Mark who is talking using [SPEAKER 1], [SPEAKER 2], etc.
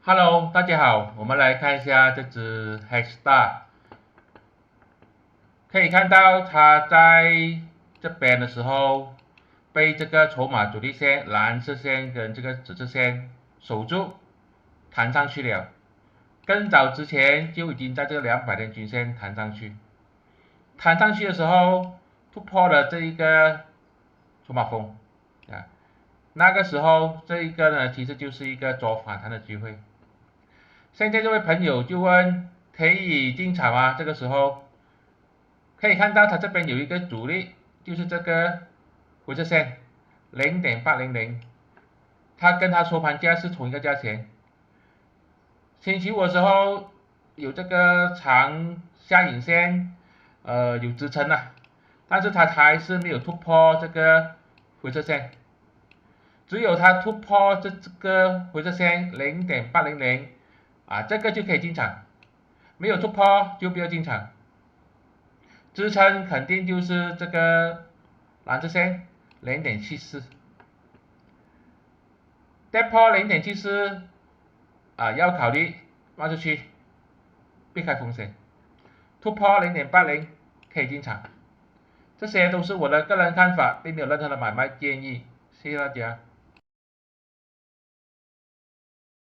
[SPEAKER 1] Hello，大家好，我们来看一下这只 H-Star，可以看到它在这边的时候被这个筹码主力线、蓝色线跟这个紫色线守住，弹上去了。更早之前就已经在这个200天均线弹上去，弹上去的时候突破了这一个筹码峰啊，那个时候这一个呢其实就是一个做反弹的机会。现在这位朋友就问可以进场吗？这个时候可以看到它这边有一个阻力，就是这个灰色线0.800，它跟它收盘价是同一个价钱。星期五的时候有这个长下影线，有支撑啊，但是它还是没有突破这个灰色线，只有它突破这个灰色线0.800啊，这个就可以进场，没有突破就不要进场。支撑肯定就是这个蓝色线0.74，跌破0.74啊，要考虑卖出去，避开风险。突破0.80可以进场。这些都是我的个人看法，并没有任何的买卖建议。谢谢大家。